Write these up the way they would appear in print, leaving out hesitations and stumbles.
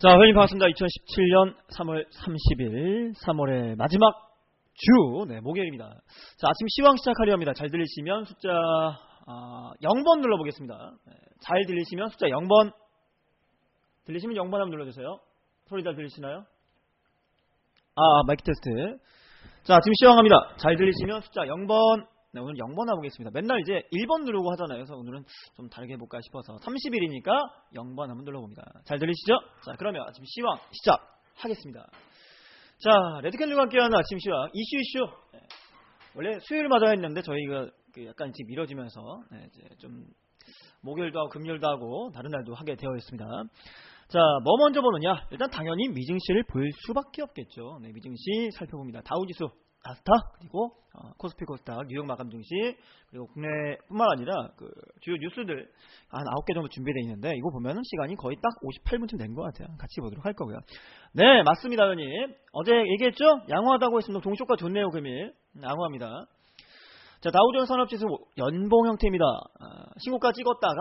자, 회원님 반갑습니다. 2017년 3월 30일, 3월의 마지막 주, 목요일입니다. 자, 아침 시황 시작하려 합니다. 잘 들리시면 숫자 0번 눌러보겠습니다. 잘 들리시면 숫자 0번, 들리시면 0번 한번 눌러주세요. 소리 잘 들리시나요? 마이크 테스트. 자, 지금 시황합니다. 잘 들리시면 숫자 0번. 네, 오늘 0번 해보겠습니다. 맨날 이제 1번 누르고 하잖아요. 그래서 오늘은 좀 다르게 해볼까 싶어서 30일이니까 0번 한번 눌러봅니다. 잘 들리시죠? 자, 그러면 아침 시황 시작하겠습니다. 자, 레드캔들과 함께하는 아침 시황 이슈. 원래 수요일마다 했는데 저희가 약간 지금 미뤄지면서 이제 좀 목요일도 하고 금요일도 하고 다른 날도 하게 되어 있습니다. 자, 뭐 먼저 보느냐? 일단 당연히 미증시를 볼 수밖에 없겠죠. 미증시 살펴봅니다. 다우지수, 나스닥, 그리고 코스피 코스닥, 뉴욕 마감 증시, 그리고 국내뿐만 아니라 그 주요 뉴스들 한 9개 정도 준비되어 있는데 이거 보면은 시간이 거의 딱 58분쯤 된 것 같아요. 같이 보도록 할 거고요. 네, 맞습니다, 의원님. 어제 얘기했죠? 양호하다고 했습니다. 동시효과 좋네요, 금일. 양호합니다. 자, 다우존스 산업지수 연봉 형태입니다. 신고가 찍었다가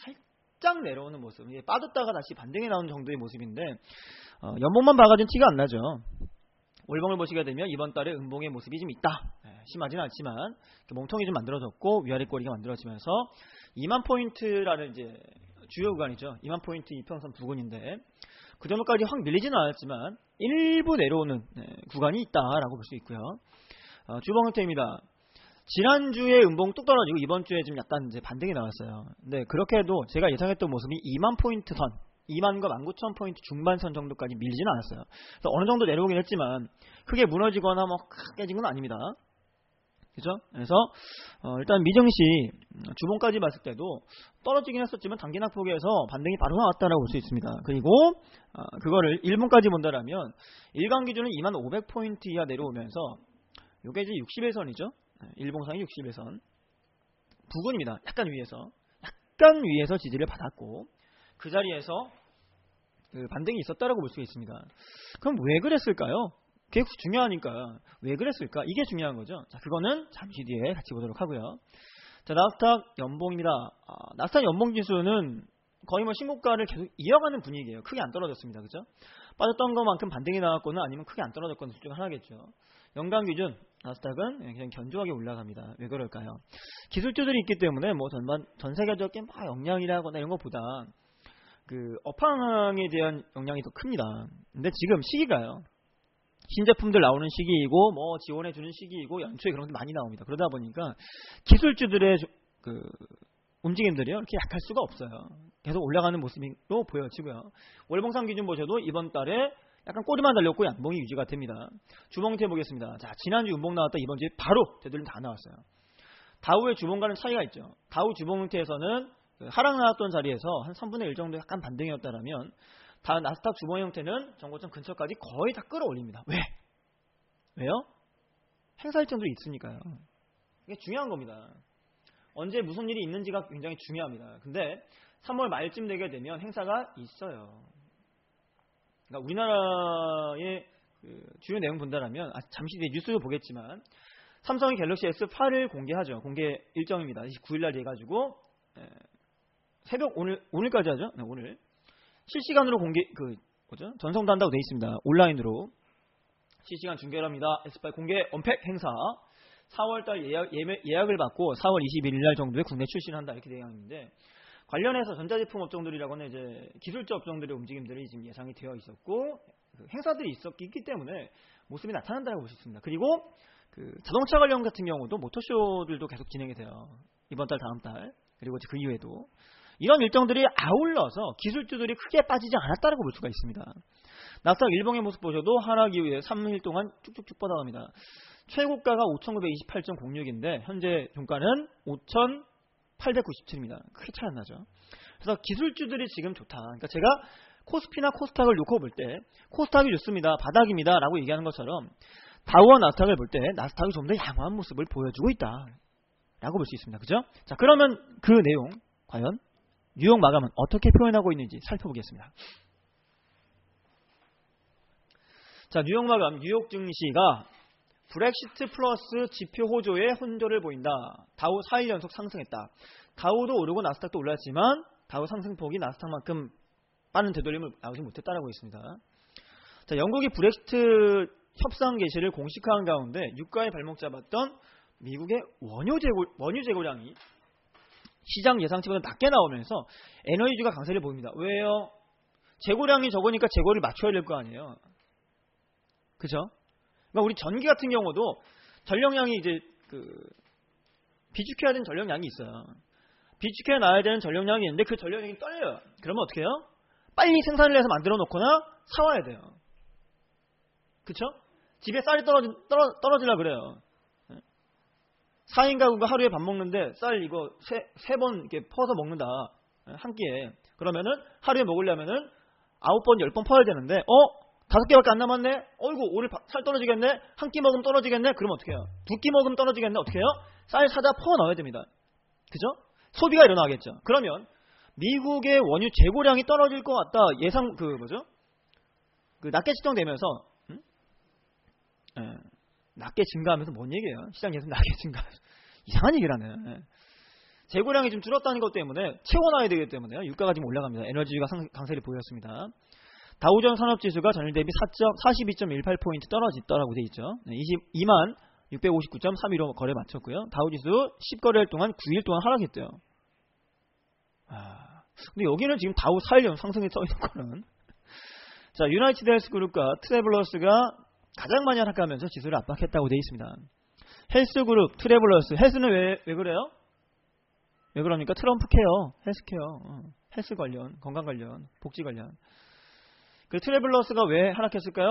살짝 내려오는 모습. 빠졌다가 다시 반등해 나오는 정도의 모습인데 연봉만 봐가지고 티가 안 나죠. 월봉을 보시게 되면 이번 달에 음봉의 모습이 좀 있다. 심하지는 않지만 몽텅이 좀 만들어졌고 위아래 꼬리가 만들어지면서 2만 포인트라는 이제 주요 구간이죠. 2만 포인트 이평선 부근인데 그 정도까지 확 밀리지는 않았지만 일부 내려오는 구간이 있다라고 볼 수 있고요. 주봉 형태입니다. 지난주에 음봉 뚝 떨어지고 이번 주에 좀 약간 이제 반등이 나왔어요. 근데 그렇게 해도 제가 예상했던 모습이 2만 포인트 선, 2만과 19,000포인트 중반선 정도까지 밀리지는 않았어요. 그래서 어느 정도 내려오긴 했지만 크게 무너지거나 깨진 건 아닙니다. 그죠? 그래서 일단 미증시 주봉까지 봤을 때도 떨어지긴 했었지만 단기 낙폭에서 반등이 바로 나왔다라고 볼 수 있습니다. 그리고 그거를 일봉까지 본다라면 일간 기준은 2500포인트 이하 내려오면서 요게 이제 60일선이죠. 일봉상이 60일선 부근입니다. 약간 위에서 지지를 받았고 그 자리에서 그 반등이 있었다라고 볼 수가 있습니다. 그럼 왜 그랬을까요? 그게 중요하니까 왜 그랬을까? 이게 중요한 거죠. 자, 그거는 잠시 뒤에 같이 보도록 하고요. 자, 나스닥 연봉입니다. 나스닥 연봉 지수는 거의 신고가를 계속 이어가는 분위기예요. 크게 안 떨어졌습니다. 그죠? 빠졌던 것만큼 반등이 나왔거나 아니면 크게 안 떨어졌거나 둘 중 하나겠죠. 연간 기준 나스닥은 그냥 견조하게 올라갑니다. 왜 그럴까요? 기술주들이 있기 때문에 전 세계적인 역량이라거나 이런 것보다 그 업황에 대한 영향이 더 큽니다. 근데 지금 시기가요. 신제품들 나오는 시기이고 지원해주는 시기이고 연초에 그런 게 많이 나옵니다. 그러다 보니까 기술주들의 그 움직임들이요 이렇게 약할 수가 없어요. 계속 올라가는 모습으로 보여지고요. 월봉상 기준 보셔도 이번 달에 약간 꼬리만 달렸고 양봉이 유지가 됩니다. 주봉 형태 보겠습니다. 자, 지난주 음봉 나왔다 이번 주에 바로 되돌림 다 나왔어요. 다우의 주봉과는 차이가 있죠. 다우 주봉 형태에서는 하락 나왔던 자리에서 한 3분의 1 정도 약간 반등이었다라면 나스닥 주봉 형태는 정고점 근처까지 거의 다 끌어올립니다. 왜요? 행사 일정들이 있으니까요. 이게 중요한 겁니다. 언제 무슨 일이 있는지가 굉장히 중요합니다. 근데 3월 말쯤 되게 되면 행사가 있어요. 그러니까 우리나라의 주요 내용 본다라면 잠시 뒤에 뉴스도 보겠지만 삼성이 갤럭시 S8을 공개하죠. 공개 일정입니다. 29일날 해가지고 새벽 오늘까지 하죠. 네, 오늘 실시간으로 공개 전송도 한다고 되어 있습니다. 온라인으로 실시간 중계를 합니다. S8 공개 언팩 행사 4월달 예약을 받고 4월 21일날 정도에 국내 출시를 한다 이렇게 되어 있는데 관련해서 전자제품 업종들이라거나 이제 기술적 업종들의 움직임들이 지금 예상이 되어 있었고 행사들이 있기 때문에 모습이 나타난다고 볼 수 있습니다. 그리고 자동차 관련 같은 경우도 모터쇼들도 계속 진행이 돼요. 이번 달 다음 달 그리고 그 이후에도 이런 일정들이 아울러서 기술주들이 크게 빠지지 않았다고 볼 수가 있습니다. 나스닥 일봉의 모습 보셔도 하락 이후에 3일 동안 쭉쭉쭉 뻗어갑니다. 최고가가 5,928.06인데 현재 종가는 5,897입니다. 크게 차이 안 나죠. 그래서 기술주들이 지금 좋다. 그러니까 제가 코스피나 코스닥을 놓고 볼 때 코스닥이 좋습니다. 바닥입니다. 라고 얘기하는 것처럼 다우와 나스닥을 볼 때 나스닥이 좀 더 양호한 모습을 보여주고 있다. 라고 볼 수 있습니다. 그죠? 자, 그러면 그 내용 과연 뉴욕 마감은 어떻게 표현하고 있는지 살펴보겠습니다. 자, 뉴욕 마감, 뉴욕 증시가 브렉시트 플러스 지표 호조의 혼조를 보인다. 다우 4일 연속 상승했다. 다우도 오르고 나스닥도 올랐지만 다우 상승폭이 나스닥만큼 빠른 되돌림을 나오지 못했다라고 있습니다. 자, 영국이 브렉시트 협상 개시를 공식화한 가운데 유가에 발목 잡았던 미국의 원유 재고량이 시장 예상치보다 낮게 나오면서 에너지주가 강세를 보입니다. 왜요? 재고량이 적으니까 재고를 맞춰야 될 거 아니에요. 그죠? 그러니까 우리 전기 같은 경우도 전력량이 이제 비축해야 되는 전력량이 있어요. 비축해 놔야 되는 전력량이 있는데 그 전력량이 떨려요. 그러면 어떻게 해요? 빨리 생산을 해서 만들어 놓거나 사와야 돼요. 그쵸? 집에 쌀이 떨어지려 그래요. 4인 가구가 하루에 밥 먹는데 쌀 이거 세 번 이렇게 퍼서 먹는다. 한 끼에. 그러면은 하루에 먹으려면은 9번, 10번 퍼야 되는데 5개밖에 안 남았네? 어이구, 오늘 쌀 떨어지겠네? 한 끼 먹으면 떨어지겠네? 그러면 어떻게 해요? 2끼 먹으면 떨어지겠네? 어떻게 해요? 쌀 사다 퍼 넣어야 됩니다. 그죠? 소비가 일어나겠죠. 그러면 미국의 원유 재고량이 떨어질 것 같다. 예상, 낮게 측정되면서, 낮게 증가하면서 뭔 얘기예요? 시장 예상 낮게 증가하면서. 이상한 얘기를 하네. 재고량이 좀 줄었다는 것 때문에 채워놔야 되기 때문에요. 유가가 지금 올라갑니다. 에너지가 강세를 보였습니다. 다우존 산업지수가 전일 대비 42.18포인트 떨어졌다라고 되어 있죠. 22만 659.31로 거래 마쳤고요. 다우지수 10거래일 동안 9일 동안 하락했대요. 근데 여기는 지금 다우 4일 연 상승에 써 있는 거는. 자, 유나이티드 헬스그룹과 트래블러스가 가장 많이 하락하면서 지수를 압박했다고 되어 있습니다. 헬스그룹, 트래블러스, 헬스는 왜 그래요? 왜 그러니까 트럼프 케어, 헬스케어, 헬스 관련, 건강 관련, 복지 관련. 그 트래블러스가 왜 하락했을까요?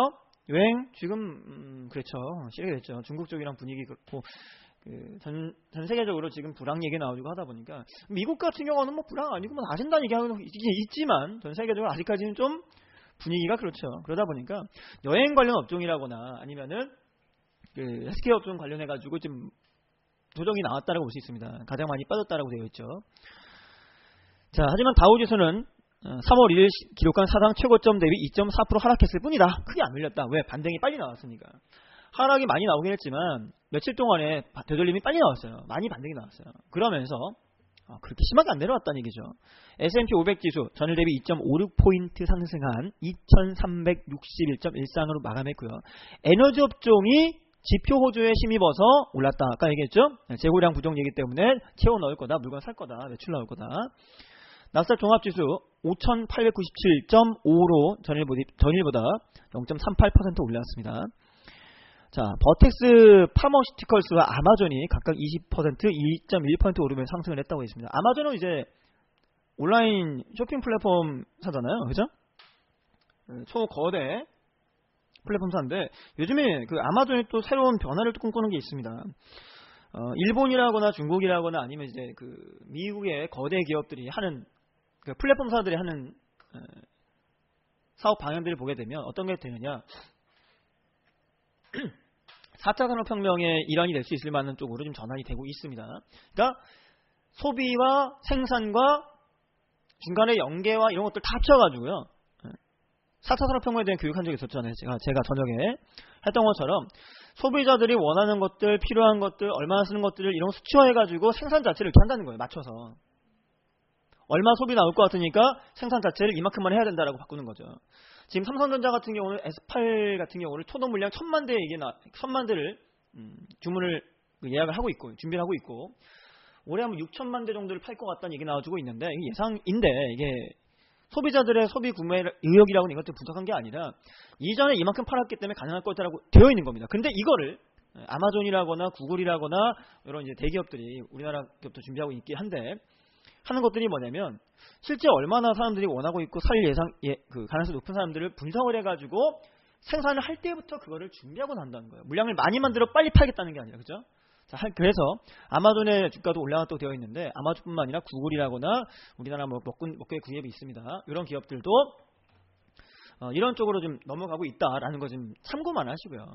여행 지금 그렇죠. 시리게 됐죠. 중국 쪽이랑 분위기 그렇고 전 세계적으로 지금 불황 얘기 나오고 하다 보니까 미국 같은 경우는 뭐 불황 아니고 뭐 나아진다는 얘기하고 있지만 전 세계적으로 아직까지는 좀 분위기가 그렇죠. 그러다 보니까 여행 관련 업종이라거나 아니면은 헬스케어 업종 관련해 가지고 좀 조정이 나왔다라고 볼 수 있습니다. 가장 많이 빠졌다라고 되어 있죠. 자, 하지만 다우지수는 3월 1일 기록한 사상 최고점 대비 2.4% 하락했을 뿐이다. 크게 안 밀렸다. 왜? 반등이 빨리 나왔으니까. 하락이 많이 나오긴 했지만 며칠 동안에 되돌림이 빨리 나왔어요. 많이 반등이 나왔어요. 그러면서 그렇게 심하게 안 내려왔다는 얘기죠. S&P 500 지수 전일 대비 2.56포인트 상승한 2361.13으로 마감했고요. 에너지 업종이 지표 호조에 힘입어서 올랐다. 아까 얘기했죠? 재고량 부족이기 때문에 채워 넣을 거다. 물건 살 거다. 매출 나올 거다. 나스닥 종합지수 5,897.5로 전일보다 0.38% 올랐습니다. 자, 버텍스 파머시티컬스와 아마존이 각각 20%, 2.1% 오르면서 상승을 했다고 했습니다. 아마존은 이제 온라인 쇼핑 플랫폼 사잖아요. 그죠? 초거대 플랫폼사인데 요즘에 그 아마존이 또 새로운 변화를 또 꿈꾸는 게 있습니다. 일본이라거나 중국이라거나 아니면 이제 그 미국의 거대 기업들이 하는 그 플랫폼사들이 하는 사업 방향들을 보게 되면 어떤 게 되느냐? 4차 산업혁명의 일환이 될 수 있을 만한 쪽으로 좀 전환이 되고 있습니다. 그러니까 소비와 생산과 중간에 연계와 이런 것들 다 합쳐가지고요. 4차 산업혁명에 대한 교육한 적이 있었잖아요. 제가 저녁에 했던 것처럼 소비자들이 원하는 것들, 필요한 것들, 얼마나 쓰는 것들을 이런 거 수치화해가지고 생산 자체를 이렇게 한다는 거예요. 맞춰서. 얼마 소비 나올 것 같으니까 생산 자체를 이만큼만 해야 된다라고 바꾸는 거죠. 지금 삼성전자 같은 경우는 S8 같은 경우를 초동 물량 1000만 대를 주문을 예약을 하고 있고 준비를 하고 있고 올해 한번 6천만 대 정도를 팔 것 같다는 얘기 나와주고 있는데 이게 예상인데 이게 소비자들의 소비 구매 의욕이라고는 이것들 부족한 게 아니라 이전에 이만큼 팔았기 때문에 가능할 거라고 되어 있는 겁니다. 근데 이거를 아마존이라거나 구글이라거나 이런 이제 대기업들이 우리나라 기업도 준비하고 있긴 한데 하는 것들이 뭐냐면 실제 얼마나 사람들이 원하고 있고 살 그 가능성이 높은 사람들을 분석을 해가지고 생산을 할 때부터 그거를 준비하고 난다는 거예요. 물량을 많이 만들어 빨리 팔겠다는 게 아니라 그죠? 자, 그래서 아마존의 주가도 올라갔다고 되어 있는데 아마존뿐만 아니라 구글이라거나 우리나라 먹거리 기업이 있습니다. 이런 기업들도 이런 쪽으로 좀 넘어가고 있다라는 거 좀 참고만 하시고요.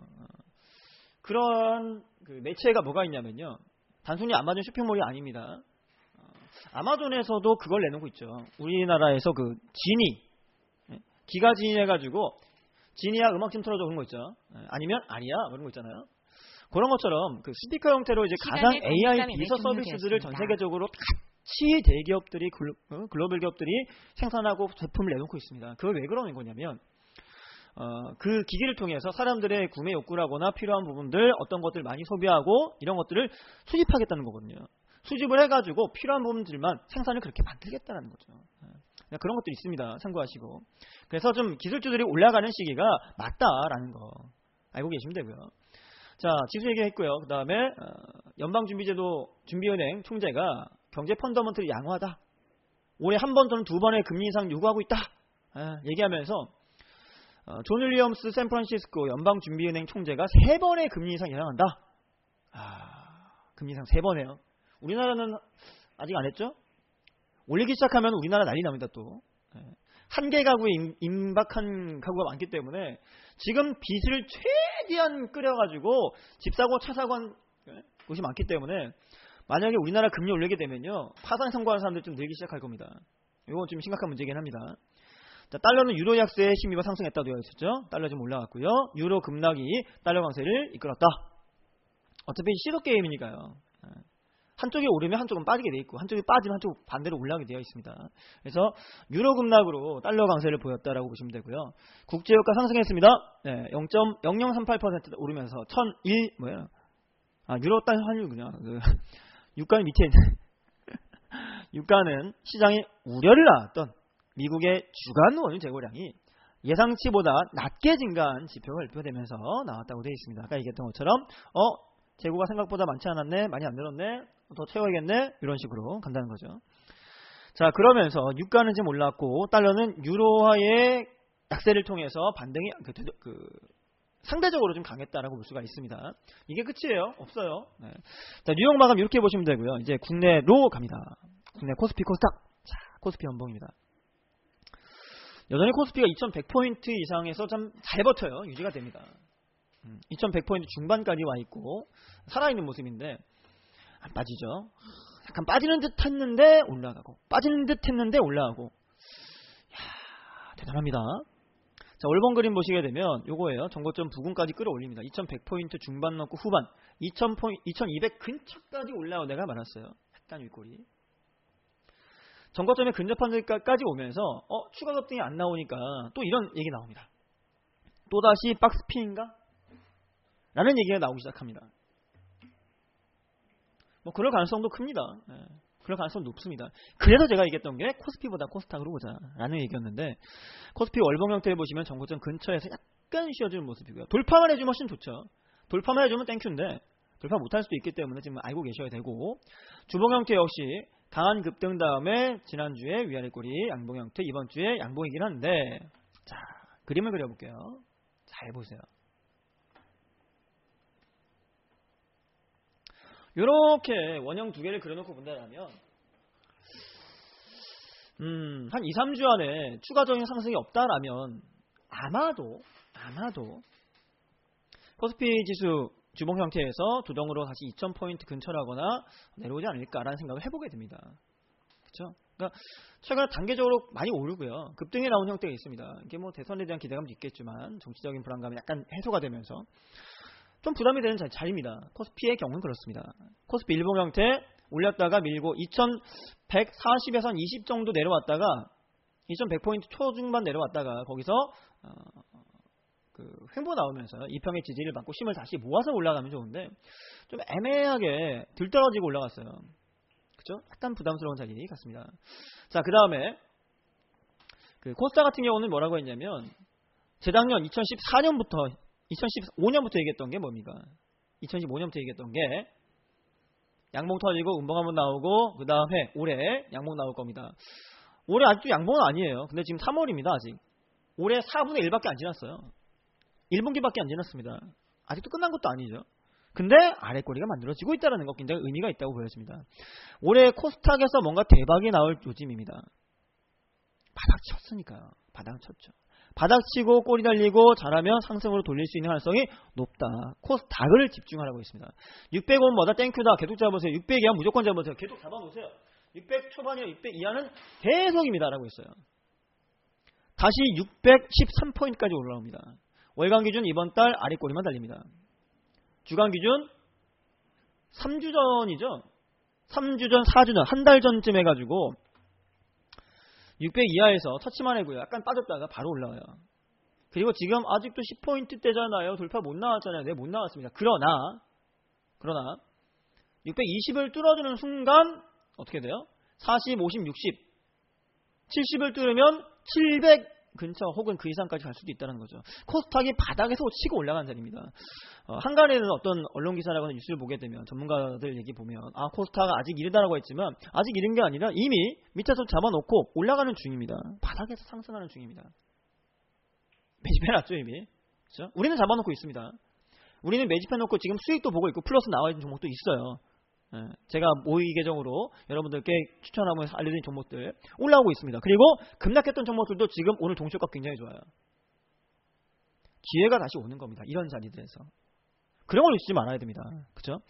그런 그 매체가 뭐가 있냐면요. 단순히 아마존 쇼핑몰이 아닙니다. 아마존에서도 그걸 내놓고 있죠. 우리나라에서 그 지니 기가 지니 해가지고 지니야 음악 좀 틀어줘 그런 거 있죠. 아니면 아리야 그런 거 있잖아요. 그런 것처럼 그 스피커 형태로 이제 가상 AI 비서 서비스들을 전 세계적으로 대기업들이 글로벌 기업들이 생산하고 제품을 내놓고 있습니다. 그걸 왜 그러는 거냐면 그 기기를 통해서 사람들의 구매 욕구라거나 필요한 부분들 어떤 것들 많이 소비하고 이런 것들을 수집하겠다는 거거든요. 수집을 해가지고 필요한 부분들만 생산을 그렇게 만들겠다는 거죠. 그런 것도 있습니다. 참고하시고. 그래서 좀 기술주들이 올라가는 시기가 맞다라는 거 알고 계시면 되고요. 자, 지수 얘기했고요. 그 다음에 연방준비제도 준비은행 총재가 경제 펀더먼털이 양호하다. 올해 한 번 또는 두 번의 금리 인상 요구하고 있다. 얘기하면서 존 윌리엄스 샌프란시스코 연방준비은행 총재가 3번의 금리 인상 예상한다. 금리 인상 3번이에요. 우리나라는 아직 안 했죠? 올리기 시작하면 우리나라 난리 납니다 또. 한 개 가구에 임박한 가구가 많기 때문에 지금 빚을 최대한 끌어가지고 집 사고 차 사고 한 곳이 많기 때문에 만약에 우리나라 금리 올리게 되면요 파산 선고하는 사람들 좀 늘기 시작할 겁니다. 이건 좀 심각한 문제긴 합니다. 자, 달러는 유로 약세의 심리가 상승했다고 되어 있었죠. 달러 좀 올라갔고요. 유로 급락이 달러 강세를 이끌었다. 어차피 시도 게임이니까요. 한쪽이 오르면 한쪽은 빠지게 되어 있고 한쪽이 빠지면 한쪽 반대로 올라가게 되어 있습니다. 그래서 유로 급락으로 달러 강세를 보였다라고 보시면 되고요. 국제유가 상승했습니다. 네, 0.0038% 오르면서 1001 뭐예요? 유로 달 환율군요. 유가는 밑에 있는 유가는 시장에 우려를 낳았던 미국의 주간 원유 재고량이 예상치보다 낮게 증가한 지표가 발표되면서 나왔다고 되어 있습니다. 아까 얘기했던 것처럼 재고가 생각보다 많지 않았네, 많이 안 늘었네, 더 채워야겠네, 이런 식으로 간다는 거죠. 자, 그러면서 유가는 지금 올랐고 달러는 유로화의 약세를 통해서 반등이 상대적으로 좀 강했다라고 볼 수가 있습니다. 이게 끝이에요. 없어요. 네. 자, 뉴욕 마감 이렇게 보시면 되고요. 이제 국내로 갑니다. 국내 코스피 코스닥. 자, 코스피 연봉입니다. 여전히 코스피가 2100포인트 이상에서 좀 잘 버텨요. 유지가 됩니다. 2100포인트 중반까지 와 있고 살아있는 모습인데 안 빠지죠. 약간 빠지는 듯 했는데 올라가고 빠지는 듯 했는데 올라가고. 이야, 대단합니다. 자, 올본 그림 보시게 되면 요거예요. 정고점 부근까지 끌어올립니다. 2100포인트 중반 넘고 후반 2200 근처까지 올라오다가 말았어요. 약간 윗꼬리. 정고점에 근접한 데까지 오면서 추가 급등이 안 나오니까 또 이런 얘기 나옵니다. 또다시 박스핀인가? 라는 얘기가 나오기 시작합니다. 뭐 그럴 가능성도 큽니다. 네. 그럴 가능성도 높습니다. 그래서 제가 얘기했던 게 코스피보다 코스닥으로 보자 라는 얘기였는데 코스피 월봉 형태를 보시면 정고점 근처에서 약간 쉬어지는 모습이고요. 돌파만 해주면 훨씬 좋죠. 돌파만 해주면 땡큐인데 돌파 못할 수도 있기 때문에 지금 알고 계셔야 되고 주봉 형태 역시 강한 급등 다음에 지난주에 위아래 꼬리 양봉 형태 이번 주에 양봉이긴 한데 자, 그림을 그려볼게요. 잘 보세요. 이렇게 원형 두 개를 그려놓고 본다면 한 2, 3주 안에 추가적인 상승이 없다라면 아마도 코스피 지수 주봉 형태에서 조정으로 다시 2000포인트 근처라거나 내려오지 않을까라는 생각을 해보게 됩니다. 그렇죠? 그러니까 최근에 단계적으로 많이 오르고요. 급등이 나온 형태가 있습니다. 이게 뭐 대선에 대한 기대감도 있겠지만 정치적인 불안감이 약간 해소가 되면서 좀 부담이 되는 자리입니다. 코스피의 경우는 그렇습니다. 코스피 일봉 형태 올렸다가 밀고 2140에서 한 20 정도 내려왔다가 2100포인트 초중반 내려왔다가 거기서 횡보 나오면서 2평의 지지를 받고 힘을 다시 모아서 올라가면 좋은데 좀 애매하게 들떨어지고 올라갔어요. 그렇죠? 약간 부담스러운 자리 같습니다. 자, 그 다음에 코스닥 같은 경우는 뭐라고 했냐면 재작년 2015년부터 얘기했던 게 뭡니까? 2015년부터 얘기했던 게 양봉 터지고 음봉 한번 나오고 그 다음에 올해 양봉 나올 겁니다. 올해 아직도 양봉은 아니에요. 근데 지금 3월입니다. 아직 올해 4분의 1밖에 안 지났어요. 1분기밖에 안 지났습니다. 아직도 끝난 것도 아니죠. 근데 아래꼬리가 만들어지고 있다는 거 굉장히 의미가 있다고 보여집니다. 올해 코스닥에서 뭔가 대박이 나올 요즘입니다. 바닥 쳤으니까요. 바닥 쳤죠. 바닥 치고 꼬리 달리고 잘하면 상승으로 돌릴 수 있는 가능성이 높다. 코스닥을 집중하라고 있습니다. 600원 뭐다 땡큐다. 계속 잡으세요. 600 이하 무조건 잡으세요. 계속 잡아놓으세요. 600 초반이나 600 이하는 계속입니다. 라고 있어요. 다시 613포인트까지 올라옵니다. 월간 기준 이번 달 아래꼬리만 달립니다. 주간 기준 3주 전이죠. 3주 전, 4주 전, 한 달 전쯤 해가지고 600 이하에서 터치만 해고요. 약간 빠졌다가 바로 올라와요. 그리고 지금 아직도 10포인트대잖아요. 돌파 못 나왔잖아요. 네, 못 나왔습니다. 그러나 620을 뚫어주는 순간 어떻게 돼요? 40, 50, 60, 70을 뚫으면 700 근처 혹은 그 이상까지 갈 수도 있다는 거죠. 코스닥이 바닥에서 치고 올라간 자리입니다. 한간에는 어떤 언론 기사라거나 뉴스를 보게 되면 전문가들 얘기 보면 코스닥은 아직 이르다라고 했지만 아직 이른 게 아니라 이미 밑에서 잡아놓고 올라가는 중입니다. 바닥에서 상승하는 중입니다. 매집해놨죠 이미. 그렇죠? 우리는 잡아놓고 있습니다. 우리는 매집해놓고 지금 수익도 보고 있고 플러스 나와 있는 종목도 있어요. 제가 모의 계정으로 여러분들께 추천하고 알려드린 종목들 올라오고 있습니다. 그리고 급락했던 종목들도 지금 오늘 동시효과 굉장히 좋아요. 기회가 다시 오는 겁니다. 이런 자리들에서. 그런 걸 잊지 말아야 됩니다. 그렇죠?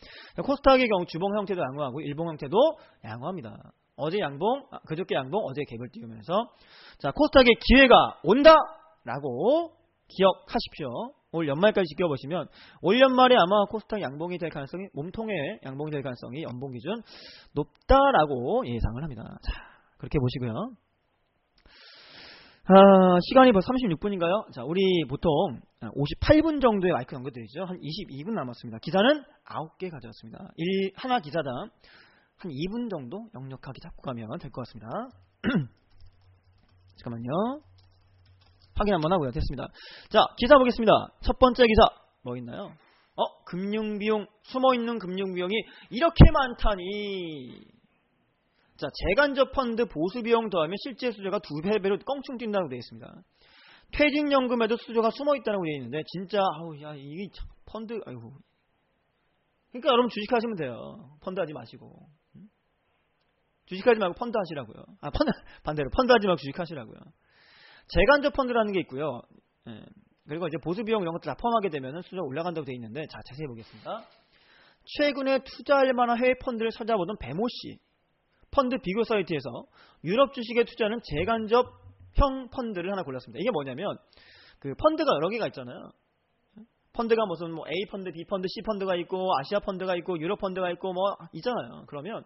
코스닥의 경우 주봉 형태도 양호하고 일봉 형태도 양호합니다. 어제 양봉, 그저께 양봉, 어제 갭을 띄우면서 자 코스닥의 기회가 온다라고 기억하십시오. 올 연말까지 지켜보시면 올 연말에 아마 코스닥 양봉이 될 가능성이 몸통의 양봉이 될 가능성이 연봉 기준 높다라고 예상을 합니다. 자 그렇게 보시고요. 시간이 벌써 36분인가요? 자 우리 보통 58분 정도의 마이크 넘겨드리죠. 한 22분 남았습니다. 기사는 9개 가져왔습니다. 하나 기사당 한 2분 정도 역력하게 잡고 가면 될 것 같습니다. 잠깐만요. 확인 한번 하고요. 됐습니다. 자, 기사 보겠습니다. 첫 번째 기사 뭐 있나요? 금융비용, 숨어있는 금융비용이 이렇게 많다니. 자, 재간접 펀드 보수비용 더하면 실제 수조가 2배로 껑충 뛴다고 되어 있습니다. 퇴직연금에도 수조가 숨어있다고 되어 있는데 진짜 이게 펀드 그러니까 여러분 주식하시면 돼요. 펀드 하지 마시고. 주식하지 말고 펀드 하시라고요. 반대로 펀드 하지 말고 주식하시라고요. 재간접 펀드라는 게 있고요. 그리고 이제 보수비용 이런 것들 다 포함하게 되면 수조가 올라간다고 되어 있는데 자 자세히 보겠습니다. 최근에 투자할 만한 해외 펀드를 찾아보던 배모씨 펀드 비교 사이트에서 유럽 주식에 투자하는 재간접형 펀드를 하나 골랐습니다. 이게 뭐냐면 그 펀드가 여러 개가 있잖아요. 펀드가 무슨 뭐 A 펀드, B 펀드, C 펀드가 있고 아시아 펀드가 있고 유럽 펀드가 있고 뭐 있잖아요. 그러면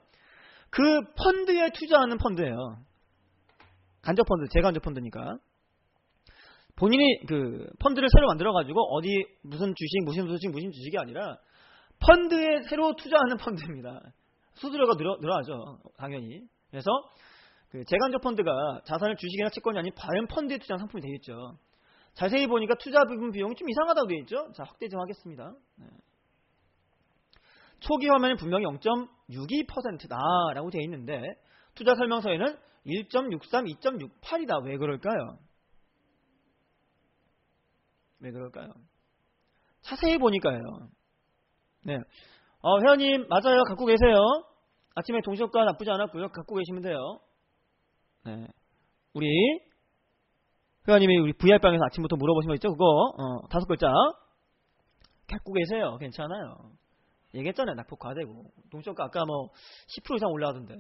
그 펀드에 투자하는 펀드예요. 간접 펀드, 재간접 펀드니까. 본인이 그 펀드를 새로 만들어가지고 어디 무슨 주식이 아니라 펀드에 새로 투자하는 펀드입니다. 수수료가 늘어나죠, 당연히. 그래서 그 재간접 펀드가 자산을 주식이나 채권이 아닌 다른 펀드에 투자한 상품이 되겠죠. 자세히 보니까 투자 부분 비용이 좀 이상하다고 되어 있죠. 자, 확대 좀 하겠습니다. 초기 화면은 분명히 0.62%다라고 되어 있는데 투자 설명서에는 1.63, 2.68이다. 왜 그럴까요? 자세히 보니까요. 네. 회원님 맞아요. 갖고 계세요. 아침에 동시효과 나쁘지 않았고요. 갖고 계시면 돼요. 네. 우리 회원님이 우리 VR방에서 아침부터 물어보신 거 있죠? 그거 5글자 갖고 계세요. 괜찮아요. 얘기했잖아요. 낙폭 과대고 동시효과 아까 뭐 10% 이상 올라가던데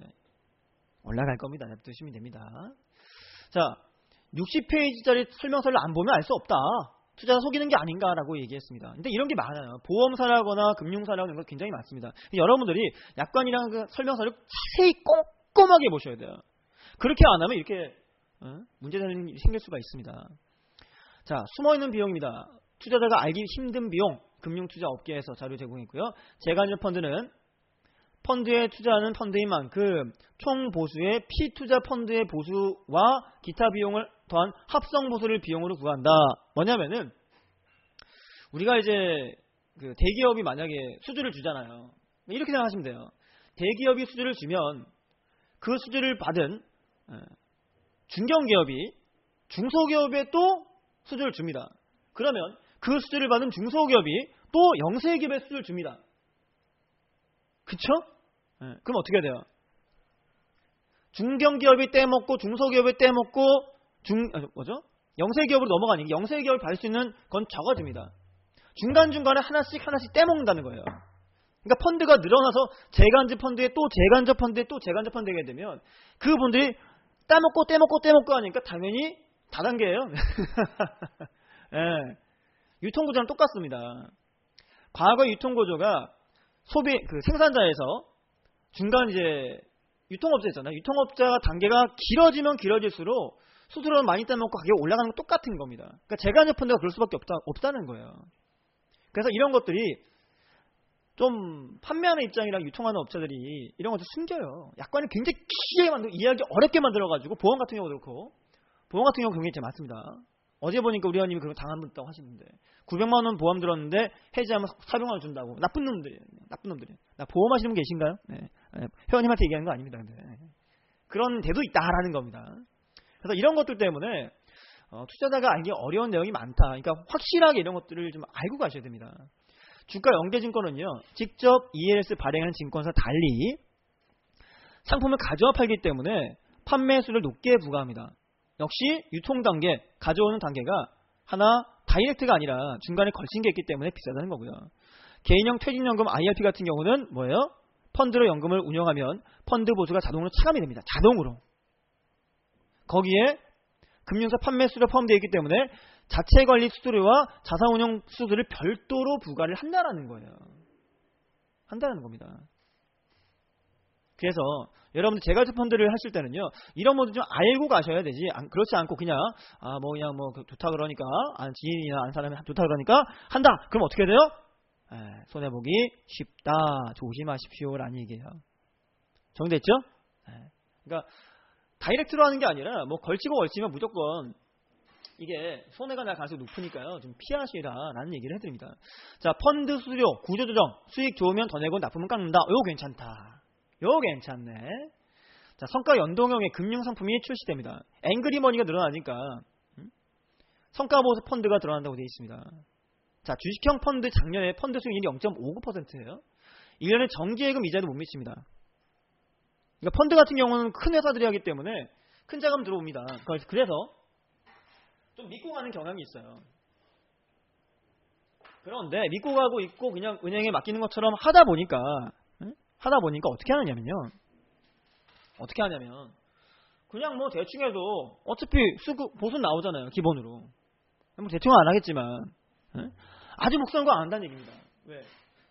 올라갈 겁니다. 냅두시면 됩니다. 자, 60페이지짜리 설명서를 안 보면 알 수 없다. 투자자 속이는 게 아닌가라고 얘기했습니다. 근데 이런 게 많아요. 보험사라거나 금융사라거나 이런 거 굉장히 많습니다. 여러분들이 약관이랑 그 설명서를 자세히 꼼꼼하게 보셔야 돼요. 그렇게 안 하면 이렇게 문제되는 일이 생길 수가 있습니다. 자, 숨어있는 비용입니다. 투자자가 알기 힘든 비용, 금융투자업계에서 자료 제공했고요. 재간접 펀드는 펀드에 투자하는 펀드인 만큼 총 보수의 피투자 펀드의 보수와 기타 비용을 더한 합성 보수를 비용으로 구한다. 뭐냐면은 우리가 이제 그 대기업이 만약에 수주를 주잖아요. 이렇게 생각하시면 돼요. 대기업이 수주를 주면 그 수주를 받은 중견기업이 중소기업에 또 수주를 줍니다. 그러면 그 수주를 받은 중소기업이 또 영세기업에 수주를 줍니다. 그쵸? 그럼 어떻게 돼요? 중견기업이 떼먹고 중소기업이 떼먹고 영세기업으로 넘어가니 영세기업을 받을 수 있는 건 적어집니다. 중간중간에 하나씩 떼먹는다는 거예요. 그러니까 펀드가 늘어나서 재간접 펀드에 또 재간접 펀드에 또 재간접 펀드가 되면 그분들이 떼먹고 하니까 당연히 다단계예요. 네. 유통구조랑 똑같습니다. 과거 유통구조가 생산자에서 중간 이제 유통업자 있잖아요. 유통업자 단계가 길어지면 길어질수록 수수료를 많이 떼먹고 가격이 올라가는 건 똑같은 겁니다. 그러니까 제간접 펀드가 그럴 수밖에 없다는 거예요. 그래서 이런 것들이 좀 판매하는 입장이랑 유통하는 업체들이 이런 것들 숨겨요. 약관을 굉장히 기하게 만들고 이해하기 어렵게 만들어가지고 보험 같은 경우도 그렇고 보험 같은 경우 굉장히 제일 많습니다. 어제 보니까 우리 회원님이 그런 당한 분 있다고 하시는데 900만 원 보험 들었는데 해지하면 400만 원 준다고. 나쁜 놈들이에요. 나쁜 놈들이. 나 보험하시는 분 계신가요? 네. 회원님한테 얘기하는 거 아닙니다. 근데. 그런 데도 있다라는 겁니다. 그래서 이런 것들 때문에 투자자가 알기 어려운 내용이 많다. 그러니까 확실하게 이런 것들을 좀 알고 가셔야 됩니다. 주가 연계증권은요. 직접 ELS 발행하는 증권사 달리 상품을 가져와 팔기 때문에 판매수를 높게 부과합니다. 역시 유통 단계, 가져오는 단계가 하나 다이렉트가 아니라 중간에 걸친 게 있기 때문에 비싸다는 거고요. 개인형 퇴직연금 IRP 같은 경우는 뭐예요? 펀드로 연금을 운영하면 펀드 보수가 자동으로 차감이 됩니다. 자동으로. 거기에 금융사 판매수수료 포함되어 있기 때문에 자체 관리 수수료와 자산운용 수수료를 별도로 부과를 한다라는 거예요. 한다는 겁니다. 그래서 여러분들 재가입 펀드를 하실 때는요, 이런 것도 좀 알고 가셔야 되지. 그렇지 않고 그냥 좋다 그러니까 지인이나 아는 사람이 좋다 그러니까 한다. 그럼 어떻게 돼요? 손해보기 쉽다. 조심하십시오라는 얘기예요. 정리됐죠? 그러니까 다이렉트로 하는 게 아니라 뭐 걸치면 무조건 이게 손해가 날 가능성이 높으니까요. 좀 피하시라라는 얘기를 해드립니다. 자, 펀드 수수료, 구조조정, 수익 좋으면 더 내고 나쁘면 깎는다. 요거 괜찮다. 요거 괜찮네. 자, 성과 연동형의 금융상품이 출시됩니다. 앵그리머니가 늘어나니까 성과보수 펀드가 들어간다고 되어 있습니다. 자, 주식형 펀드 작년에 펀드 수익률이 0.59%예요. 1년에 정기예금 이자도 못 미칩니다. 그러니까 펀드 같은 경우는 큰 회사들이 하기 때문에 큰 자금 들어옵니다. 그래서 좀 믿고 가는 경향이 있어요. 그런데 믿고 가고 있고 그냥 은행에 맡기는 것처럼 하다 보니까 어떻게 하냐면 그냥 뭐 대충 해도 어차피 보수 나오잖아요. 기본으로. 뭐 대충은 안 하겠지만 아주 목숨 거 안 한다는 얘기입니다. 왜?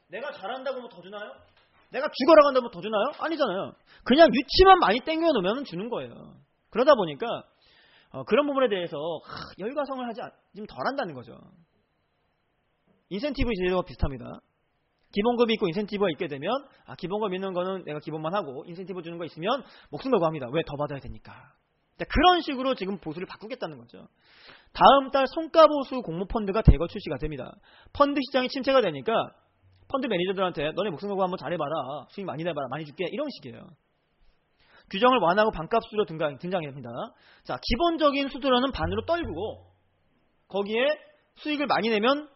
내가 잘한다고 뭐 더 주나요? 내가 죽어라고 한다고 뭐 더 주나요? 아니잖아요. 그냥 유치만 많이 땡겨 놓으면 주는 거예요. 그러다 보니까 그런 부분에 대해서 열과성을 좀 덜 한다는 거죠. 인센티브 제도와 비슷합니다. 기본급이 있고 인센티브가 있게 되면 기본급 있는 거는 내가 기본만 하고 인센티브 주는 거 있으면 목숨 걸고 합니다. 왜? 더 받아야 되니까. 그런 식으로 지금 보수를 바꾸겠다는 거죠. 다음 달 성과보수 공모펀드가 대거 출시가 됩니다. 펀드 시장이 침체가 되니까 펀드 매니저들한테 너네 목숨 걸고 한번 잘해봐라. 수익 많이 내봐라. 많이 줄게. 이런 식이에요. 규정을 완화하고 반값 수수료 등장합니다. 자, 기본적인 수수료는 반으로 떨구고 거기에 수익을 많이 내면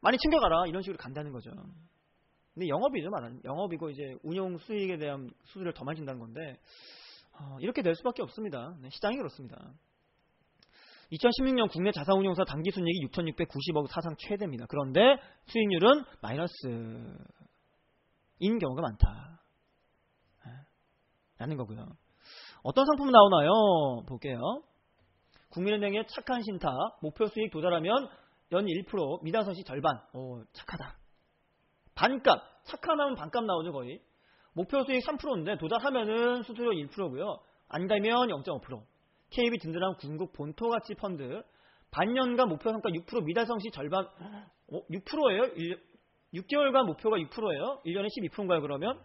많이 챙겨가라. 이런 식으로 간다는 거죠. 근데 영업이죠. 영업이고 이제 운용 수익에 대한 수수료를 더 많이 준다는 건데 이렇게 될 수밖에 없습니다. 시장이 그렇습니다. 2016년 국내 자산운용사 당기순이익이 6,690억 사상 최대입니다. 그런데 수익률은 마이너스인 경우가 많다. 라는 거고요. 어떤 상품 나오나요? 볼게요. 국민은행의 착한 신탁, 목표 수익 도달하면 연 1%, 미달선시 절반. 착하다. 반값, 착하면 반값 나오죠 거의. 목표 수익 3%인데 도달하면은 수수료 1%고요. 안 가면 0.5%. KB 든든한 궁극 본토가치 펀드. 반년간 목표 성과 6%, 미달성시 절반. 6%예요? 6개월간 목표가 6%예요? 1년에 12%인가요 그러면?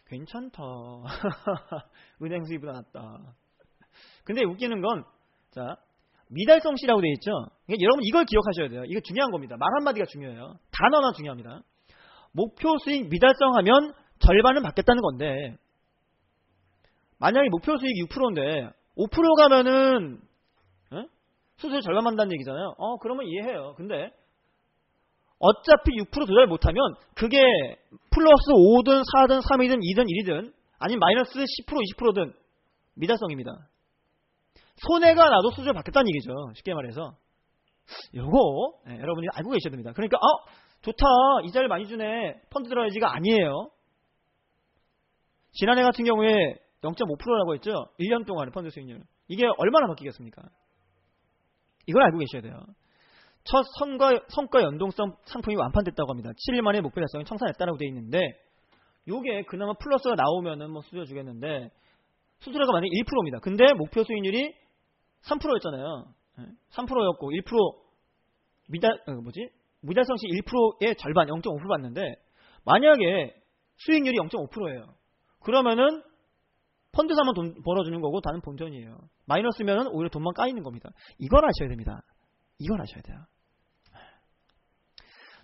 괜찮다. 은행 수입보다 낫다. 근데 웃기는 건 자, 미달성시라고 되어 있죠. 그러니까 여러분 이걸 기억하셔야 돼요. 이거 중요한 겁니다. 말 한마디가 중요해요. 단어나 중요합니다. 목표 수익 미달성하면 절반은 받겠다는 건데 만약에 목표 수익 6%인데 5% 가면은 수수료 절반 받는다는 얘기잖아요. 그러면 이해해요. 근데 어차피 6% 도달 못하면 그게 플러스 5든 4든 3이든 2든 1이든 아니면 마이너스 10% 20%든 미달성입니다. 손해가 나도 수수료 받겠다는 얘기죠. 쉽게 말해서. 요거 여러분이 알고 계셔야 됩니다. 그러니까 좋다. 이자를 많이 주네. 펀드 들어야지가 아니에요. 지난해 같은 경우에 0.5%라고 했죠. 1년 동안의 펀드 수익률. 이게 얼마나 바뀌겠습니까? 이걸 알고 계셔야 돼요. 첫 성과 연동성 상품이 완판됐다고 합니다. 7일 만에 목표 달성이 청산했다라고 되어 있는데 요게 그나마 플러스가 나오면은 뭐 수수료 주겠는데 수수료가 만약에 1%입니다. 근데 목표 수익률이 3%였잖아요. 3%였고 1% 무달성 시 1%의 절반 0.5% 받는데 만약에 수익률이 0.5%예요. 그러면은 펀드사만 돈 벌어주는 거고 다는 본전이에요. 마이너스면은 오히려 돈만 까이는 겁니다. 이걸 아셔야 됩니다. 이걸 아셔야 돼요.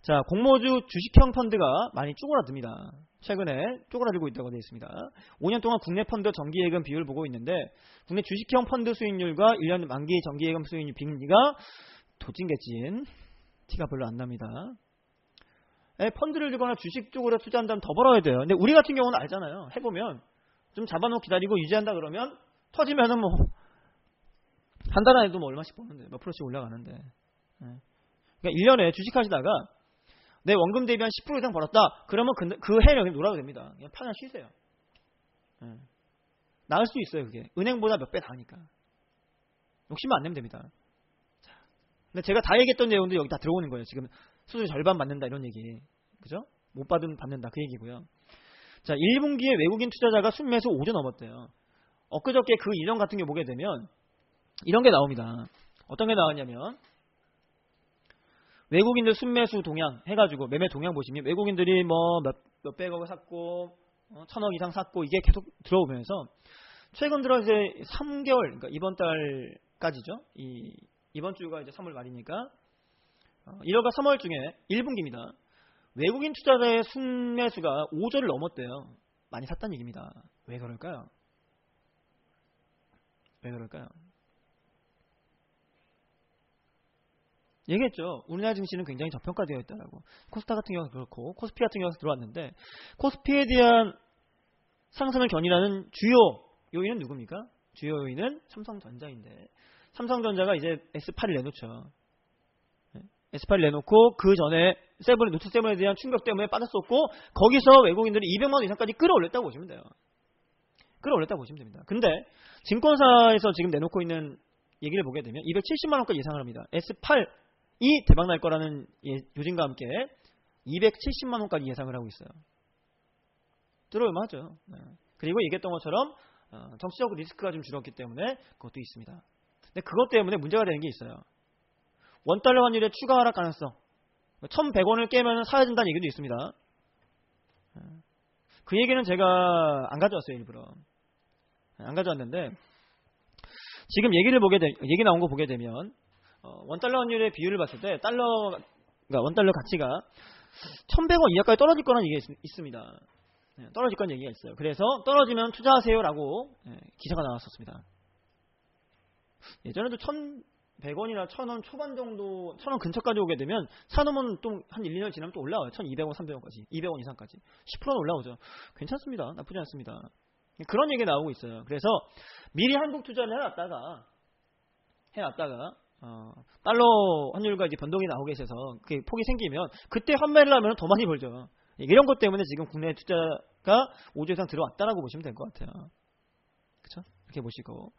자, 공모주 주식형 펀드가 많이 쪼그라듭니다. 최근에 쪼그라들고 있다고 되어 있습니다. 5년 동안 국내 펀드 정기예금 비율을 보고 있는데 국내 주식형 펀드 수익률과 1년 만기 정기예금 수익률 비율가 도찐개찐 티가 별로 안 납니다. 펀드를 들거나 주식 쪽으로 투자한다면 더 벌어야 돼요. 근데 우리 같은 경우는 알잖아요. 해보면 좀 잡아놓고 기다리고 유지한다 그러면 터지면은 뭐 한 달 안에도 뭐 얼마씩 버는데 몇 프로씩 올라가는데. 그러니까 1년에 주식 하시다가 내 원금 대비 한 10% 이상 벌었다. 그러면 그 해는 그냥 놀아도 됩니다. 그냥 편하게 쉬세요. 나을 수 있어요. 그게 은행보다 몇 배 나으니까. 욕심만 안 내면 됩니다. 자, 근데 제가 다 얘기했던 내용도 여기 다 들어오는 거예요. 지금 수수료 절반 받는다 이런 얘기, 그죠? 못 받으면 받는다 그 얘기고요. 자, 1분기에 외국인 투자자가 순매수 5조 넘었대요. 엊그저께 그 이전 같은 게 보게 되면 이런 게 나옵니다. 어떤 게 나왔냐면 외국인들 순매수 동향 해가지고 매매 동향 보시면 외국인들이 뭐 몇백억을 샀고 1,000억 이상 샀고 이게 계속 들어오면서 최근 들어 이제 3개월 그러니까 이번 달까지죠. 이번 주가 이제 3월 말이니까 1월과 3월 중에 1분기입니다. 외국인 투자자의 순매수가 5조를 넘었대요. 많이 샀다는 얘기입니다. 왜 그럴까요? 왜 그럴까요? 얘기했죠. 우리나라 증시는 굉장히 저평가되어 있다라고. 코스닥 같은 경우는 그렇고 코스피 같은 경우에서 들어왔는데 코스피에 대한 상승을 견인하는 주요 요인은 누굽니까? 주요 요인은 삼성전자인데 삼성전자가 이제 S8을 내놓죠. S8을 내놓고 그 전에 노트 7에 대한 충격 때문에 빠졌었고 거기서 외국인들이 200만 원 이상까지 끌어올렸다고 보시면 돼요. 끌어올렸다고 보시면 됩니다. 근데 증권사에서 지금 내놓고 있는 얘기를 보게 되면 270만 원까지 예상을 합니다. S8이 대박 날 거라는 요즘과 함께 270만 원까지 예상을 하고 있어요. 들어올만 하죠. 그리고 얘기했던 것처럼 정치적 리스크가 좀 줄었기 때문에 그것도 있습니다. 근데 그것 때문에 문제가 되는 게 있어요. 원달러 환율의 추가 하락 가능성 1,100원을 깨면 사야 된다는 얘기도 있습니다. 그 얘기는 제가 안 가져왔어요. 일부러 안 가져왔는데 지금 얘기 나온 거 보게 되면 원달러 환율의 비율을 봤을 때 그러니까 원달러 가치가 1,100원 이하까지 떨어질 거라는 얘기가 있습니다. 떨어질 거라는 얘기가 있어요. 그래서 떨어지면 투자하세요라고 기사가 나왔었습니다. 예전에도 1,100원이나 1,000원 초반 정도 1,000원 근처까지 오게 되면 사놓으면 또 한 1, 2년 지나면 또 올라와요. 1,200원, 300원까지 200원 이상까지 10%는 올라오죠. 괜찮습니다. 나쁘지 않습니다. 그런 얘기 나오고 있어요. 그래서 미리 한국 투자를 해놨다가 달러 환율과 이제 변동이 나오게 있어서 그게 폭이 생기면 그때 환매를 하면 더 많이 벌죠. 이런 것 때문에 지금 국내 투자가 5조 이상 들어왔다라고 보시면 될 것 같아요. 그렇죠? 이렇게 보시고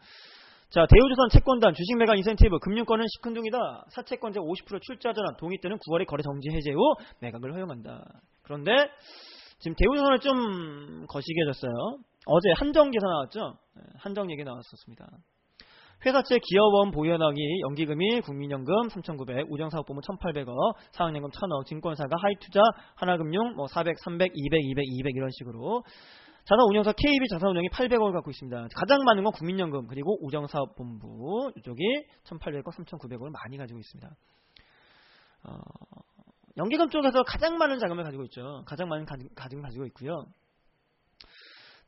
자, 대우조선 채권단 주식 매각 인센티브 금융권은 시큰둥이다. 사채권자 50% 출자 전환 동의 때는 9월에 거래 정지 해제 후 매각을 허용한다. 그런데 지금 대우조선을 좀 거시기해졌어요. 어제 한정 기사 나왔죠. 한정 얘기 나왔었습니다. 회사채 기업원 보유연하기 연기금이 국민연금 3,900, 우정사업부문 1,800억, 사학연금 1,000억, 증권사가 하이투자, 하나금융 400, 300, 200, 200, 200 이런 식으로 자산운용사 KB 자산운용이 800억을 갖고 있습니다. 가장 많은 건 국민연금 그리고 우정사업본부 이쪽이 1,800억, 3,900억을 많이 가지고 있습니다. 연기금 쪽에서 가장 많은 자금을 가지고 있죠. 가장 많은 가지금을 가지고 있고요.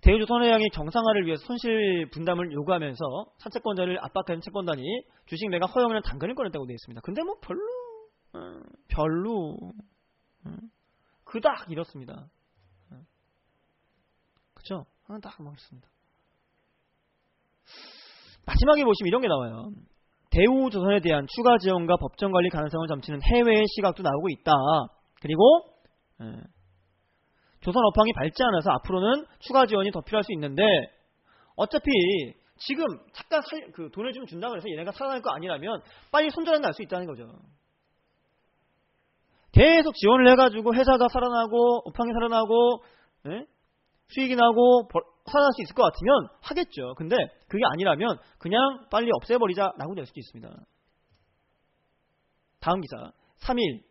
대우조선해양이 정상화를 위해서 손실 분담을 요구하면서 사채권자를 압박하는 채권단이 주식 매각 허용을 당근을 꺼냈다고 되어 있습니다. 근데 뭐 별로 그닥 이렇습니다. 그쵸? 딱 그렇습니다. 마지막에 보시면 이런 게 나와요. 대우조선에 대한 추가 지원과 법정관리 가능성을 점치는 해외의 시각도 나오고 있다. 그리고 조선 업황이 밝지 않아서 앞으로는 추가 지원이 더 필요할 수 있는데 어차피 지금 잠깐 그 돈을 좀 준다고 해서 얘네가 살아날 거 아니라면 빨리 손절해 날 수 있다는 거죠. 계속 지원을 해가지고 회사가 살아나고 업황이 살아나고 수익이 나고 살아날 수 있을 것 같으면 하겠죠. 근데 그게 아니라면 그냥 빨리 없애버리자라고 될 수도 있습니다. 다음 기사 3일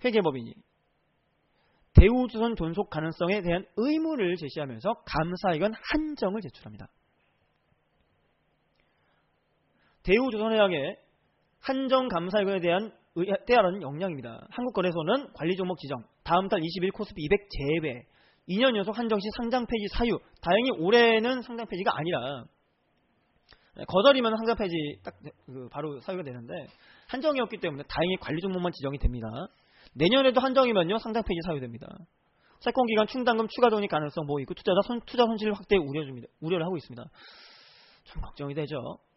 회계법인이 대우조선 존속 가능성에 대한 의무를 제시하면서 감사의견 한정을 제출합니다. 대우조선에 향해 한정 감사의견에 대한 때하라는 역량입니다. 한국거래소는 관리종목 지정, 다음 달 20일 코스피 200 제외, 2년 연속 한정 시 상장 폐지 사유. 다행히 올해는 상장 폐지가 아니라 거절이면 상장 폐지 딱 바로 사유가 되는데 한정이었기 때문에 다행히 관리 종목만 지정이 됩니다. 내년에도 한정이면요 상장 폐지 사유됩니다. 채권기간 충당금 추가 돈이 가능성 뭐 있고 투자 손실 확대 우려를 하고 있습니다. 좀 걱정이 되죠.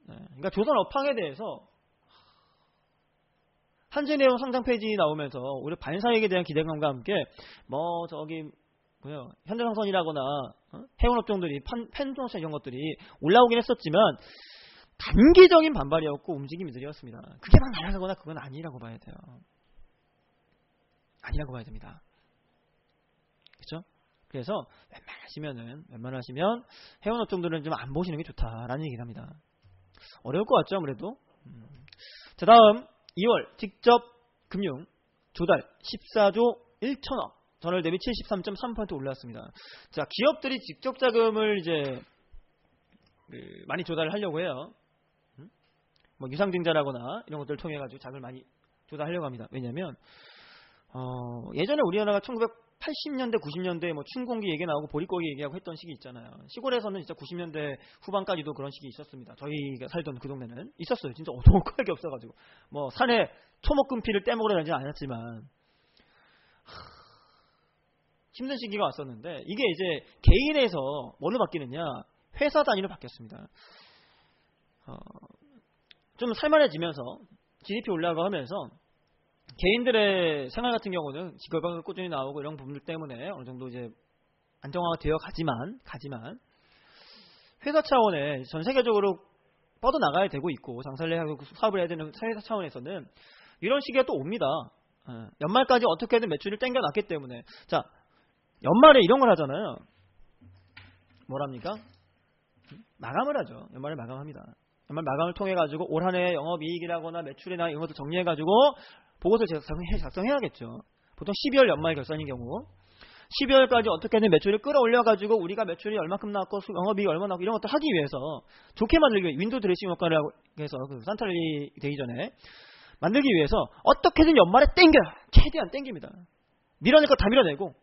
네. 그러니까 조선 업황에 대해서 한진해운 상장 폐지 나오면서 우리 반사익에 대한 기대감과 함께 현대상선이라거나 해운업종들이 펜션스 이런 것들이 올라오긴 했었지만 단기적인 반발이었고 움직임들이었습니다. 그게 막 날아가거나 그건 아니라고 봐야 돼요. 아니라고 봐야 됩니다. 그렇죠? 그래서 웬만하시면 해운업종들은 좀 안 보시는 게 좋다라는 얘기를 합니다. 어려울 것 같죠, 아무래도. 자, 다음 2월 직접 금융 조달 14조 1천억, 전월 대비 73.3% 올랐습니다. 자, 기업들이 직접 자금을 이제 많이 조달을 하려고 해요. 뭐 유상증자라거나 이런 것들을 통해 가지고 자금을 많이 조달하려고 합니다. 왜냐하면 예전에 우리나라가 1980년대 90년대에 뭐 춘공기 얘기 나오고 보릿고기 얘기하고 했던 시기 있잖아요. 시골에서는 진짜 90년대 후반까지도 그런 시기 있었습니다. 저희가 살던 그 동네는 있었어요. 진짜 어떡할 게 없어가지고 뭐 산에 초목금피를 떼먹으려 하진 않았지만 힘든 시기가 왔었는데 이게 이제 개인에서 뭘로 바뀌느냐, 회사 단위로 바뀌었습니다. 좀 살만해지면서 GDP 올라가고 하면서 개인들의 생활 같은 경우는 직업이 꾸준히 나오고 이런 부분들 때문에 어느 정도 이제 안정화가 되어 가지만 회사 차원에 전 세계적으로 뻗어나가야 되고 있고 장사를 하고 사업을 해야 되는 회사 차원에서는 이런 시기가 또 옵니다. 연말까지 어떻게든 매출을 땡겨놨기 때문에 자, 연말에 이런 걸 하잖아요. 뭐랍니까? 마감을 하죠. 연말에 마감합니다. 연말 마감을 통해 가지고 올 한 해 영업이익이라거나 매출이나 이런 것도 정리해 가지고 보고서 작성해야겠죠. 보통 12월 연말 결산인 경우 12월까지 어떻게든 매출을 끌어올려 가지고 우리가 매출이 얼마큼 나왔고 영업이익이 얼마 나왔고 이런 것들 하기 위해서 좋게 만들기 위해 윈도우 드레싱 효과를 해서 그 산탈리 되기 전에 만들기 위해서 어떻게든 연말에 최대한 땡깁니다. 밀어낼 거 다 밀어내고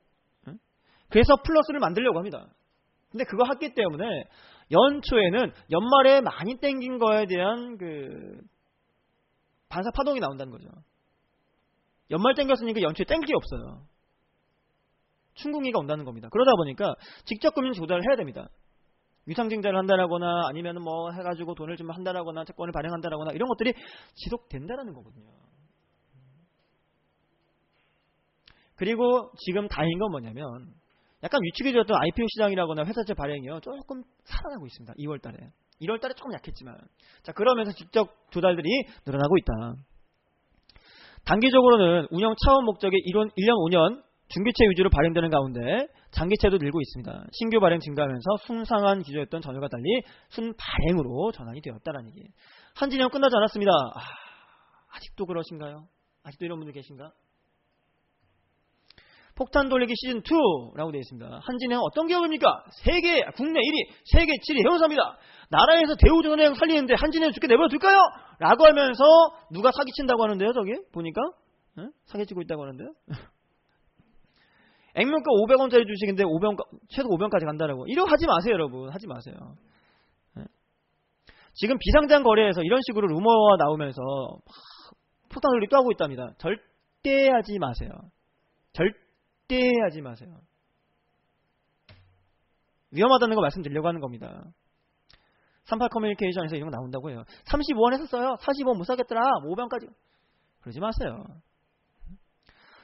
그래서 플러스를 만들려고 합니다. 근데 그거 했기 때문에 연초에는 연말에 많이 땡긴 거에 대한 그 반사 파동이 나온다는 거죠. 연말 땡겼으니까 연초에 땡길 게 없어요. 춘궁이가 온다는 겁니다. 그러다 보니까 직접 금융 조달을 해야 됩니다. 유상증자를 한다라거나 아니면 뭐 해가지고 돈을 좀 한다라거나 채권을 발행한다라거나 이런 것들이 지속된다라는 거거든요. 그리고 지금 다행인 건 뭐냐면 약간 위축이 되었던 IPO 시장이라거나 회사채 발행이요 조금 살아나고 있습니다. 1월달에 조금 약했지만 자, 그러면서 직접 조달들이 늘어나고 있다. 단기적으로는 운영 차원 목적의 1년 5년 중기채 위주로 발행되는 가운데 장기채도 늘고 있습니다. 신규 발행 증가하면서 순상한 기조였던 전월과 달리 순발행으로 전환이 되었다는 얘기. 한진형 끝나지 않았습니다. 아직도 그러신가요? 아직도 이런 분들 계신가? 폭탄 돌리기 시즌2라고 되어 있습니다. 한진형 어떤 기업입니까? 국내 1위, 세계 7위 해운사입니다. 나라에서 대우조선해양 살리는데 한진형 죽게 내버려둘까요? 라고 하면서 누가 사기친다고 하는데요, 저기? 보니까? 사기치고 있다고 하는데요? 액면가 500원짜리 주식인데 최소 500원까지 간다라고. 이러고 하지 마세요, 여러분. 하지 마세요. 지금 비상장 거래에서 이런 식으로 루머가 나오면서 폭탄 돌리기 또 하고 있답니다. 절대 하지 마세요. 절대 하지 마세요. 위험하다는 거 말씀드리려고 하는 겁니다. 38 커뮤니케이션에서 이런 거 나온다고 해요. 35원 했었어요. 45원 못 사겠더라. 500원까지. 그러지 마세요.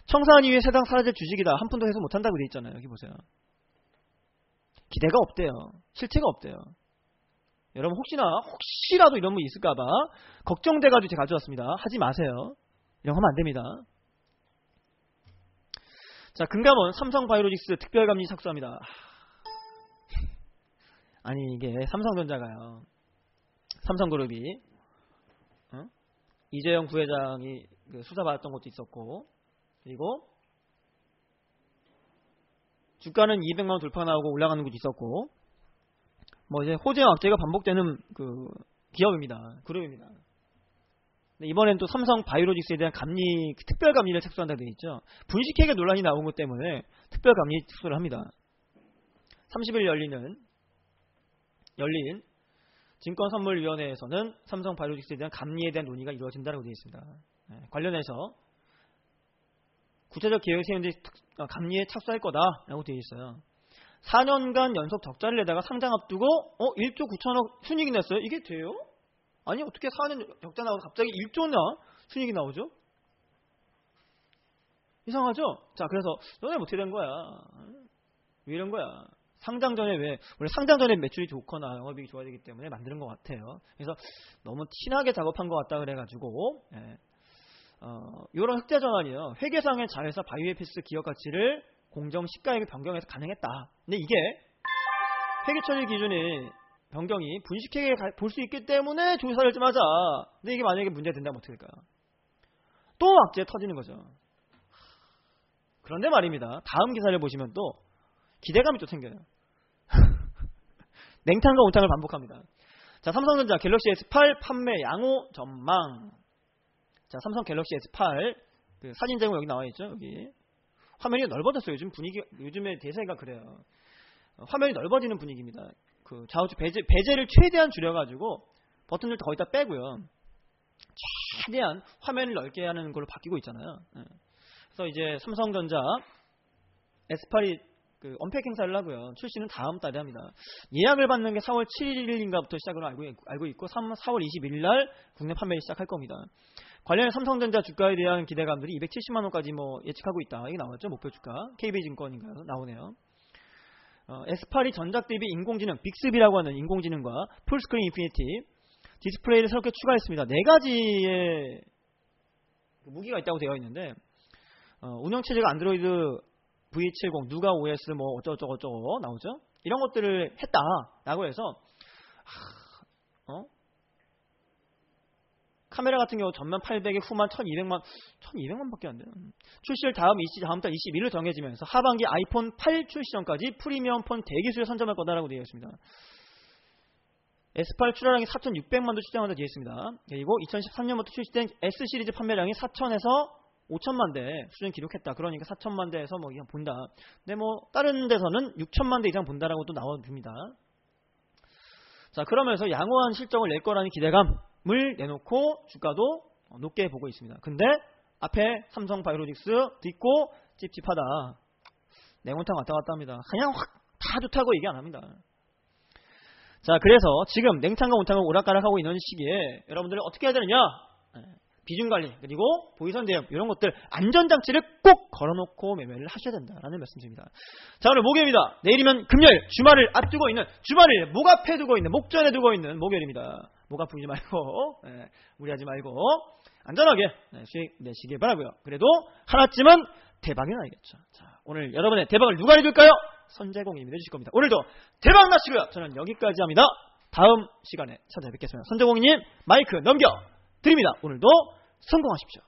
청산 이후에 세상 사라질 주식이다. 한 푼도 해소 못한다고 돼 있잖아요. 여기 보세요. 기대가 없대요. 실체가 없대요. 여러분 혹시라도 이런 분 있을까봐 걱정돼가지고 제가 가져왔습니다. 하지 마세요. 이런 거 하면 안 됩니다. 자, 금감원 삼성바이오로직스 특별감리 착수합니다. 아니 이게 삼성전자가요. 삼성그룹이 이재용 부회장이 수사받았던 것도 있었고, 그리고 주가는 200만원 돌파 나오고 올라가는 것도 있었고, 뭐 이제 호재와 악재가 반복되는 그 기업입니다. 그룹입니다. 근데 이번엔 또 삼성바이오로직스에 대한 감리, 특별감리를 착수한다고 되어 있죠. 분식회계 논란이 나온 것 때문에 특별감리 착수를 합니다. 30일 열린 증권선물위원회에서는 삼성바이오로직스에 대한 감리에 대한 논의가 이루어진다고 되어 있습니다. 관련해서 구체적 계획을 세운 뒤 감리에 착수할 거다라고 되어 있어요. 4년간 연속 적자를 내다가 상장 앞두고 1조 9천억 순이익이 났어요. 이게 돼요? 아니 어떻게 4년 적자 나오고 갑자기 1조나 순이익이 나오죠? 이상하죠? 자, 그래서 너네 어떻게 된 거야? 왜 이런 거야? 상장 전에 원래 상장 전에 매출이 좋거나 영업이익이 좋아야 되기 때문에 만드는 것 같아요. 그래서 너무 티나게 작업한 것 같다 그래가지고 이런 흑자 전환이요. 회계상의 자회사 바이오에피스 기업 가치를 공정 시가액을 변경해서 가능했다. 근데 이게 회계 처리 기준이 변경이 분식회계에 볼 수 있기 때문에 조사를 좀 하자. 근데 이게 만약에 문제가 된다면 어떻게 될까요? 또 악재 터지는 거죠. 그런데 말입니다. 다음 기사를 보시면 또 기대감이 또 생겨요. 냉탕과 온탕을 반복합니다. 자, 삼성전자 갤럭시 S8 판매 양호 전망. 자, 삼성 갤럭시 S8 그 사진 제공 여기 나와 있죠. 여기 화면이 넓어졌어요. 요즘의 대세가 그래요. 화면이 넓어지는 분위기입니다. 그 좌우측 베젤을 최대한 줄여가지고 버튼을 거의 다 빼고요. 최대한 화면을 넓게 하는 걸로 바뀌고 있잖아요. 그래서 이제 삼성전자 S8이 그 언팩 행사를 하고요. 출시는 다음 달에 합니다. 예약을 받는 게 4월 7일인가부터 시작으로 알고 있고 4월 20일 날 국내 판매를 시작할 겁니다. 관련해 삼성전자 주가에 대한 기대감들이 270만 원까지 뭐 예측하고 있다. 이게 나왔죠. 목표 주가. KB증권인가요? 나오네요. S8이 전작 대비 인공지능 빅스비라고 하는 인공지능과 풀스크린 인피니티 디스플레이를 새롭게 추가했습니다. 4가지의 무기가 있다고 되어 있는데 운영체제가 안드로이드 V70, 누가 OS 뭐 어쩌고저쩌고 나오죠. 이런 것들을 했다라고 해서 카메라 같은 경우 전면 800에 후만 1200만밖에 안 돼요. 출시를 다음 달 21일 정해지면서 하반기 아이폰 8 출시 전까지 프리미엄 폰 대기수를 선점할 거다라고 되어 있습니다. S8 출하량이 4,600만도 추정한다 되어 있습니다. 그리고 2013년부터 출시된 S 시리즈 판매량이 4,000에서 5천만 대 수준 기록했다. 그러니까 4천만 대에서 뭐 그냥 본다. 근데 뭐 다른 데서는 6천만 대 이상 본다라고 또 나와줍니다. 자, 그러면서 양호한 실적을 낼 거라는 기대감을 내놓고 주가도 높게 보고 있습니다. 근데 앞에 삼성바이오로직스 듣고 찝찝하다. 냉온탕 왔다 갔다 합니다. 그냥 확 다 좋다고 얘기 안 합니다. 자, 그래서 지금 냉탕과 온탕을 오락가락하고 있는 시기에 여러분들은 어떻게 해야 되느냐? 비중관리 그리고 보이선 대응 이런 것들 안전장치를 꼭 걸어놓고 매매를 하셔야 된다라는 말씀드립니다. 자, 오늘 목요일입니다. 내일이면 금요일 주말을 앞두고 있는 주말을 목 앞에 두고 있는 목전에 두고 있는 목요일입니다. 목 아프지 말고 무리하지 말고 안전하게 수익 내시길 바라고요. 그래도 하나쯤은 대박이 나야겠죠. 자, 오늘 여러분의 대박을 누가 해줄까요? 선제공님이 내주실 겁니다. 오늘도 대박 나시고요. 저는 여기까지 합니다. 다음 시간에 찾아뵙겠습니다. 선제공님 마이크 넘겨 드립니다. 오늘도 성공하십시오.